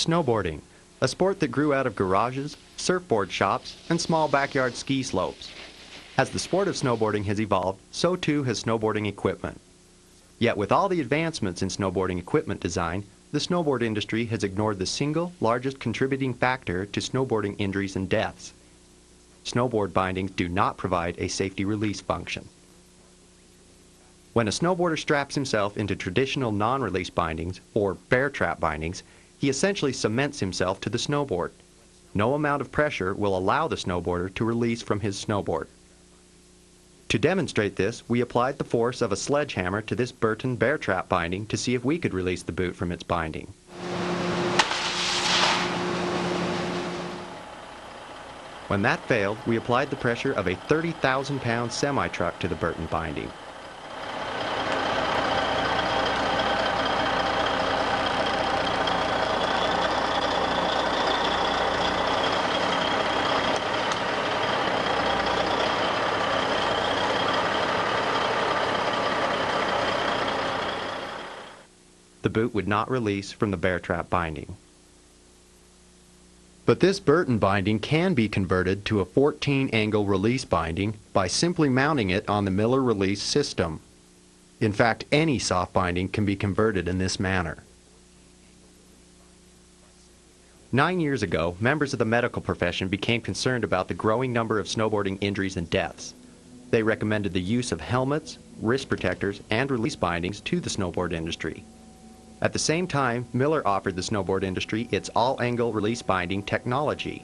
Snowboarding, a sport that grew out of garages, surfboard shops, and small backyard ski slopes. As the sport of snowboarding has evolved, so too has snowboarding equipment. Yet with all the advancements in snowboarding equipment design, the snowboard industry has ignored the single largest contributing factor to snowboarding injuries and deaths. Snowboard bindings do not provide a safety release function. When a snowboarder straps himself into traditional non-release bindings, or bear trap bindings, he essentially cements himself to the snowboard. No amount of pressure will allow the snowboarder to release from his snowboard. To demonstrate this, we applied the force of a sledgehammer to this Burton bear trap binding to see if we could release the boot from its binding. When that failed, we applied the pressure of a 30,000-pound semi-truck to the Burton binding. The boot would not release from the bear trap binding. But this Burton binding can be converted to a 14-angle release binding by simply mounting it on the Miller release system. In fact, any soft binding can be converted in this manner. 9 years ago, members of the medical profession became concerned about the growing number of snowboarding injuries and deaths. They recommended the use of helmets, wrist protectors, and release bindings to the snowboard industry. At the same time, Miller offered the snowboard industry its all-angle release binding technology.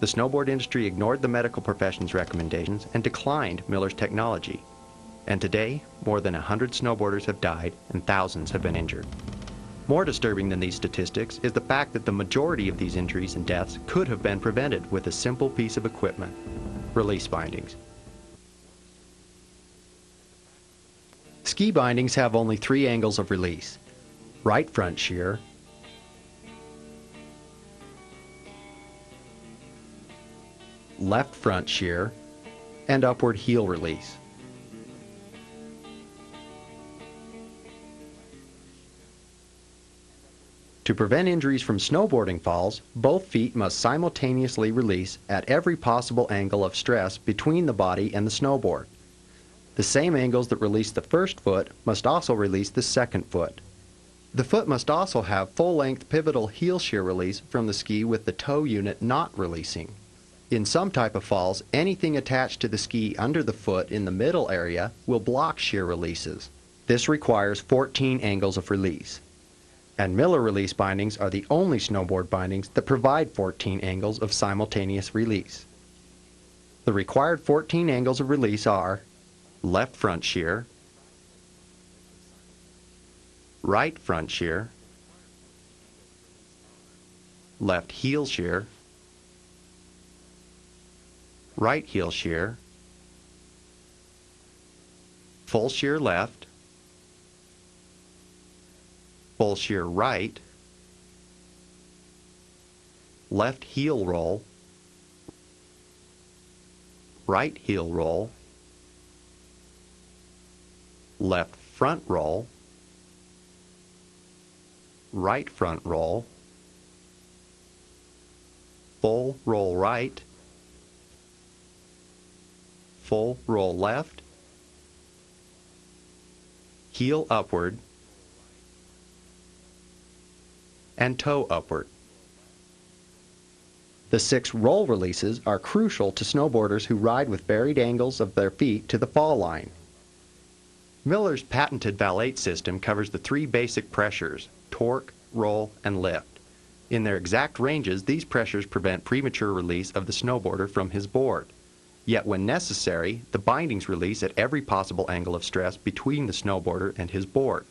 The snowboard industry ignored the medical profession's recommendations and declined Miller's technology. And today, more than 100 snowboarders have died and thousands have been injured. More disturbing than these statistics is the fact that the majority of these injuries and deaths could have been prevented with a simple piece of equipment: release bindings. Ski bindings have only 3 angles of release: right front shear, left front shear, and upward heel release. To prevent injuries from snowboarding falls, both feet must simultaneously release at every possible angle of stress between the body and the snowboard. The same angles that release the first foot must also release the second foot. The foot must also have full-length pivotal heel shear release from the ski with the toe unit not releasing. In some type of falls, anything attached to the ski under the foot in the middle area will block shear releases. This requires 14 angles of release. And Miller release bindings are the only snowboard bindings that provide 14 angles of simultaneous release. The required 14 angles of release are left front shear, right front shear, left heel shear, right heel shear, full shear left, full shear right, left heel roll, right heel roll, left front roll, right front roll, full roll right, full roll left, heel upward, and toe upward. The 6 roll releases are crucial to snowboarders who ride with varied angles of their feet to the fall line. Miller's patented Valate system covers the 3 basic pressures: torque, roll, and lift. In their exact ranges, these pressures prevent premature release of the snowboarder from his board. Yet when necessary, the bindings release at every possible angle of stress between the snowboarder and his board.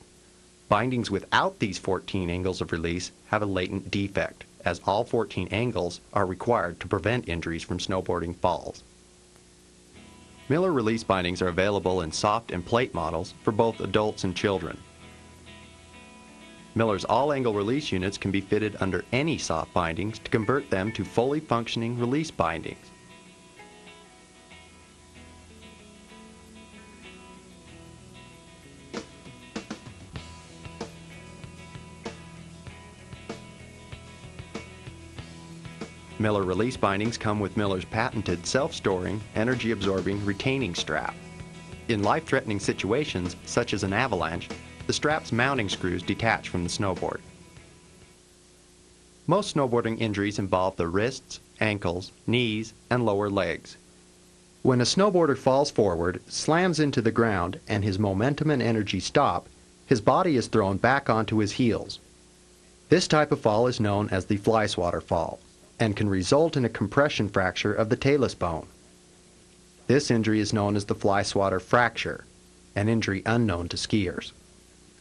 Bindings without these 14 angles of release have a latent defect, as all 14 angles are required to prevent injuries from snowboarding falls. Miller release bindings are available in soft and plate models for both adults and children. Miller's all-angle release units can be fitted under any soft bindings to convert them to fully functioning release bindings. Miller release bindings come with Miller's patented self-storing, energy-absorbing retaining strap. In life-threatening situations, such as an avalanche, the strap's mounting screws detach from the snowboard. Most snowboarding injuries involve the wrists, ankles, knees, and lower legs. When a snowboarder falls forward, slams into the ground, and his momentum and energy stop, his body is thrown back onto his heels. This type of fall is known as the fly swatter fall, and can result in a compression fracture of the talus bone. This injury is known as the fly swatter fracture, an injury unknown to skiers.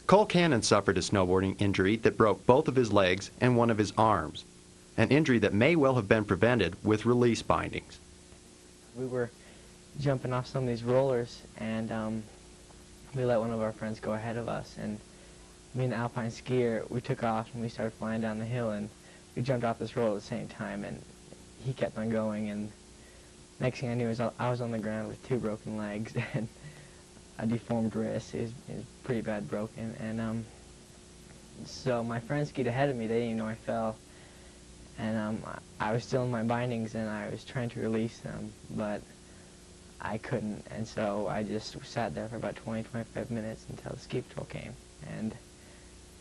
Cole Cannon suffered a snowboarding injury that broke both of his legs and one of his arms, an injury that may well have been prevented with release bindings. We were jumping off some of these rollers, and we let one of our friends go ahead of us, and me and the alpine skier, we took off and we started flying down the hill, and we jumped off this roller at the same time, and he kept on going, and next thing I knew I was on the ground with 2 broken legs and a deformed wrist. It was pretty bad broken, and so my friends skied ahead of me. They didn't even know I fell, and I was still in my bindings, and I was trying to release them, but I couldn't, and so I just sat there for about 20-25 minutes until the ski patrol came, and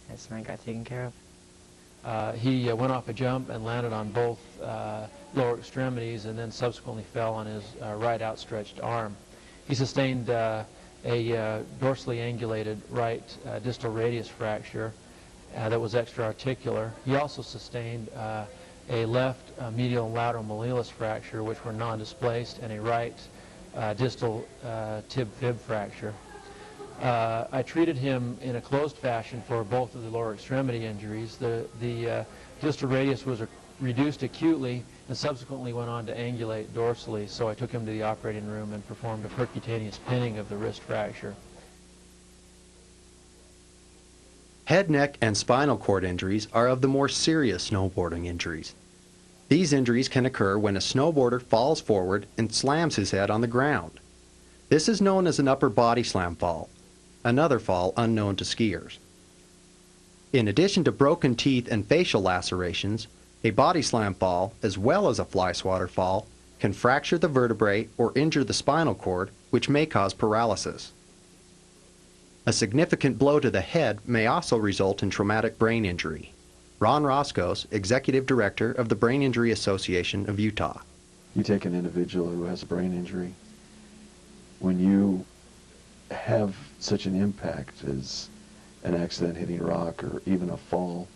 that's when I got taken care of. He went off a jump and landed on both lower extremities, and then subsequently fell on his right outstretched arm. He sustained a dorsally angulated right distal radius fracture that was extra-articular. He also sustained a left medial and lateral malleolus fracture, which were non-displaced, and a right distal tib-fib fracture. I treated him in a closed fashion for both of the lower extremity injuries. The distal radius was reduced acutely and subsequently went on to angulate dorsally, so I took him to the operating room and performed a percutaneous pinning of the wrist fracture. Head, neck, and spinal cord injuries are of the more serious snowboarding injuries. These injuries can occur when a snowboarder falls forward and slams his head on the ground. This is known as an upper body slam fall, another fall unknown to skiers. In addition to broken teeth and facial lacerations, a body slam fall, as well as a fly swatter fall, can fracture the vertebrae or injure the spinal cord, which may cause paralysis. A significant blow to the head may also result in traumatic brain injury. Ron Roscoe, Executive Director of the Brain Injury Association of Utah. You take an individual who has a brain injury, when you have such an impact as an accident hitting rock or even a fall,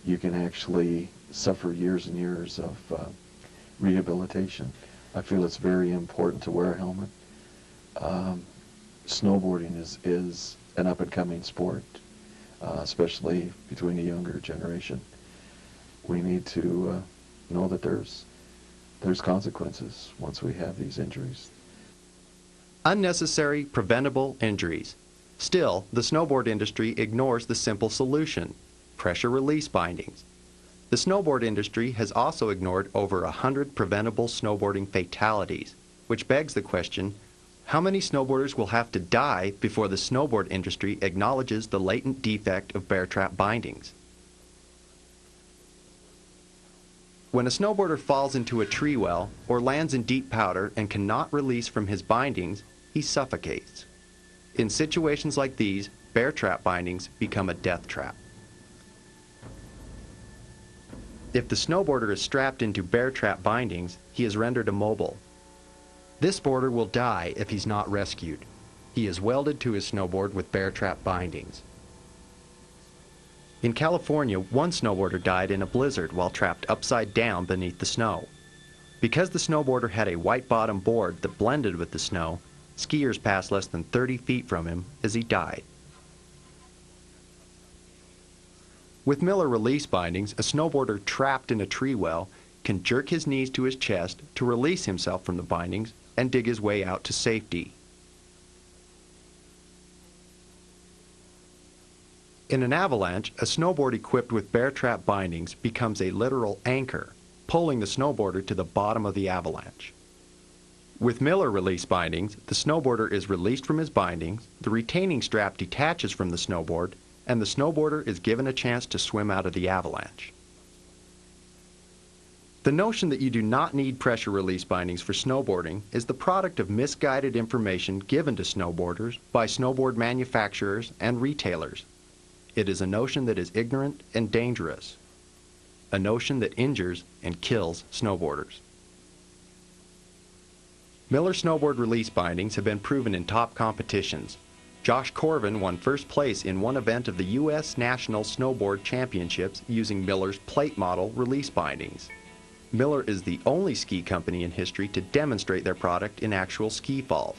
you can actually suffer years and years of rehabilitation. I feel it's very important to wear a helmet. Snowboarding is an up-and-coming sport, especially between the younger generation. We need to know that there's consequences once we have these injuries. Unnecessary preventable injuries. Still, the snowboard industry ignores the simple solution: pressure release bindings. The snowboard industry has also ignored over 100 preventable snowboarding fatalities, which begs the question, how many snowboarders will have to die before the snowboard industry acknowledges the latent defect of bear trap bindings? When a snowboarder falls into a tree well or lands in deep powder and cannot release from his bindings, he suffocates. In situations like these, bear trap bindings become a death trap. If the snowboarder is strapped into bear trap bindings, he is rendered immobile. This boarder will die if he's not rescued. He is welded to his snowboard with bear trap bindings. In California, one snowboarder died in a blizzard while trapped upside down beneath the snow. Because the snowboarder had a white bottom board that blended with the snow, skiers passed less than 30 feet from him as he died. With Miller release bindings, a snowboarder trapped in a tree well can jerk his knees to his chest to release himself from the bindings and dig his way out to safety. In an avalanche, a snowboard equipped with bear trap bindings becomes a literal anchor, pulling the snowboarder to the bottom of the avalanche. With Miller release bindings, the snowboarder is released from his bindings, the retaining strap detaches from the snowboard, and the snowboarder is given a chance to swim out of the avalanche. The notion that you do not need pressure release bindings for snowboarding is the product of misguided information given to snowboarders by snowboard manufacturers and retailers. It is a notion that is ignorant and dangerous, a notion that injures and kills snowboarders. Miller snowboard release bindings have been proven in top competitions. Josh Corvin won first place in one event of the U.S. National Snowboard Championships using Miller's plate model release bindings. Miller is the only ski company in history to demonstrate their product in actual ski falls.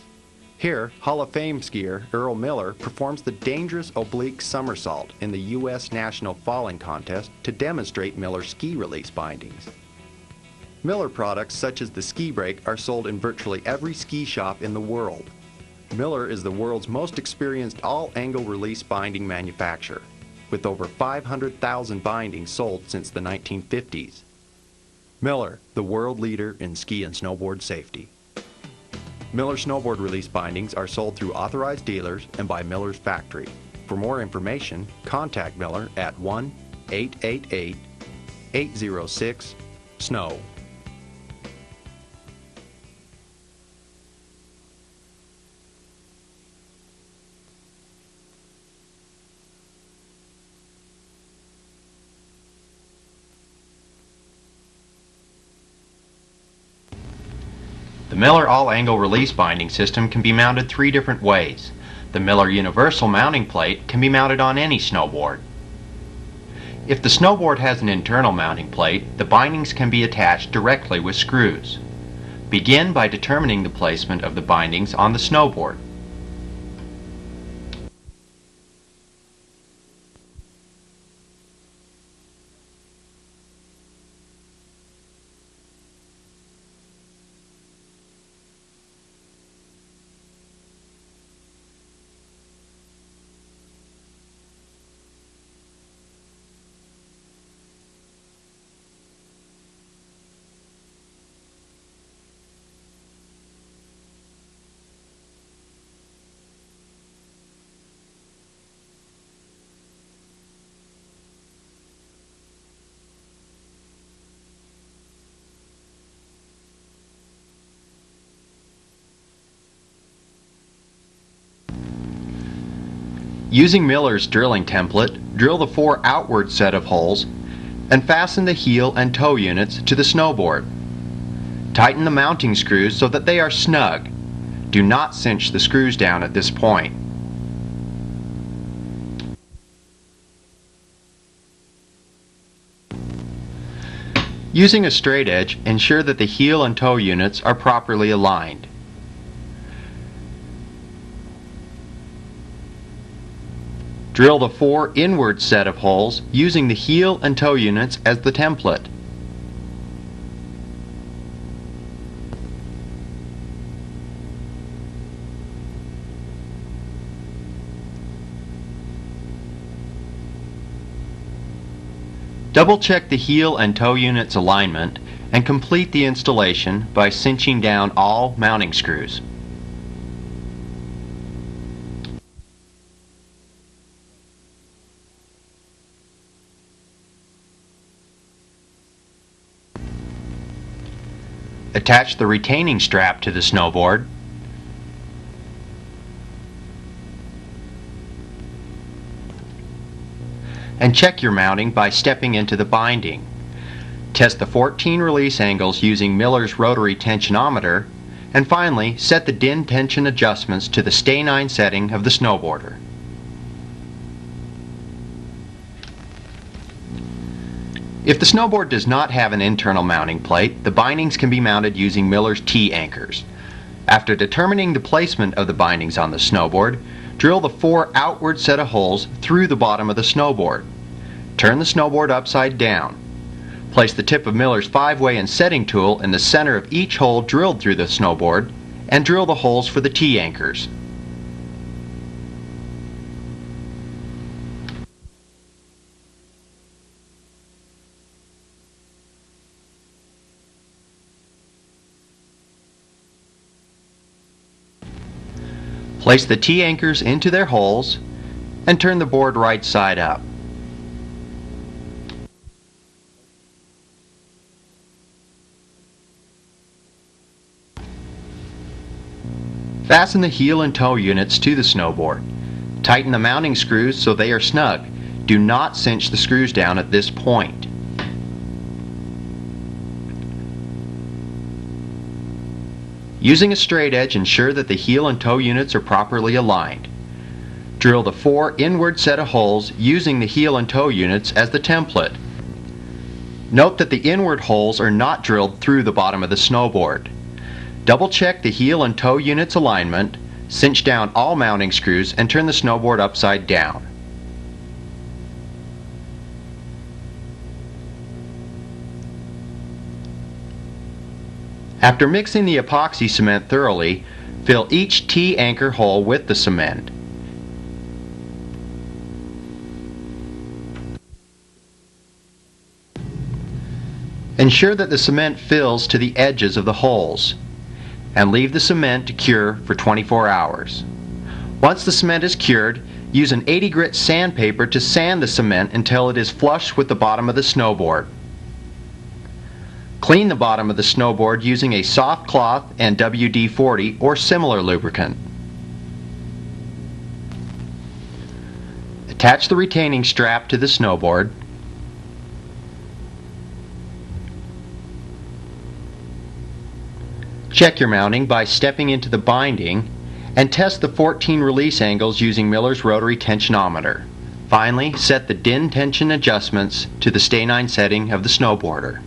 Here, Hall of Fame skier Earl Miller performs the dangerous oblique somersault in the U.S. National Falling Contest to demonstrate Miller's ski release bindings. Miller products such as the ski brake are sold in virtually every ski shop in the world. Miller is the world's most experienced all-angle release binding manufacturer, with over 500,000 bindings sold since the 1950s. Miller, the world leader in ski and snowboard safety. Miller snowboard release bindings are sold through authorized dealers and by Miller's factory. For more information, contact Miller at 1-888-806-SNOW. The Miller all-angle release binding system can be mounted 3 different ways. The Miller universal mounting plate can be mounted on any snowboard. If the snowboard has an internal mounting plate, the bindings can be attached directly with screws. Begin by determining the placement of the bindings on the snowboard. Using Miller's drilling template, drill the 4 outward set of holes and fasten the heel and toe units to the snowboard. Tighten the mounting screws so that they are snug. Do not cinch the screws down at this point. Using a straight edge, ensure that the heel and toe units are properly aligned. Drill the 4 inward set of holes using the heel and toe units as the template. Double check the heel and toe units alignment and complete the installation by cinching down all mounting screws. Attach the retaining strap to the snowboard. And check your mounting by stepping into the binding. Test the 14 release angles using Miller's rotary tensionometer, and finally set the DIN tension adjustments to the Stay 9 setting of the snowboarder. If the snowboard does not have an internal mounting plate, the bindings can be mounted using Miller's T-anchors. After determining the placement of the bindings on the snowboard, drill the 4 outward set of holes through the bottom of the snowboard. Turn the snowboard upside down. Place the tip of Miller's 5-way and setting tool in the center of each hole drilled through the snowboard, and drill the holes for the T-anchors. Place the T-anchors into their holes and turn the board right side up. Fasten the heel and toe units to the snowboard. Tighten the mounting screws so they are snug. Do not cinch the screws down at this point. Using a straight edge, ensure that the heel and toe units are properly aligned. Drill the 4 inward set of holes using the heel and toe units as the template. Note that the inward holes are not drilled through the bottom of the snowboard. Double check the heel and toe units alignment, cinch down all mounting screws, and turn the snowboard upside down. After mixing the epoxy cement thoroughly, fill each T-anchor hole with the cement. Ensure that the cement fills to the edges of the holes, and leave the cement to cure for 24 hours. Once the cement is cured, use an 80 grit sandpaper to sand the cement until it is flush with the bottom of the snowboard. Clean the bottom of the snowboard using a soft cloth and WD-40 or similar lubricant. Attach the retaining strap to the snowboard. Check your mounting by stepping into the binding and test the 14 release angles using Miller's rotary tensionometer. Finally, set the DIN tension adjustments to the stay 9 setting of the snowboarder.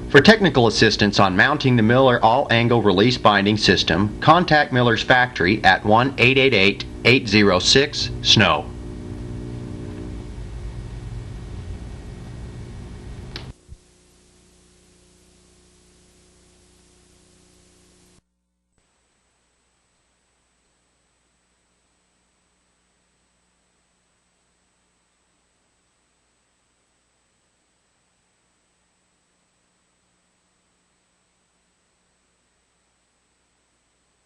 For technical assistance on mounting the Miller all-angle release binding system, contact Miller's factory at 1-888-806-SNOW.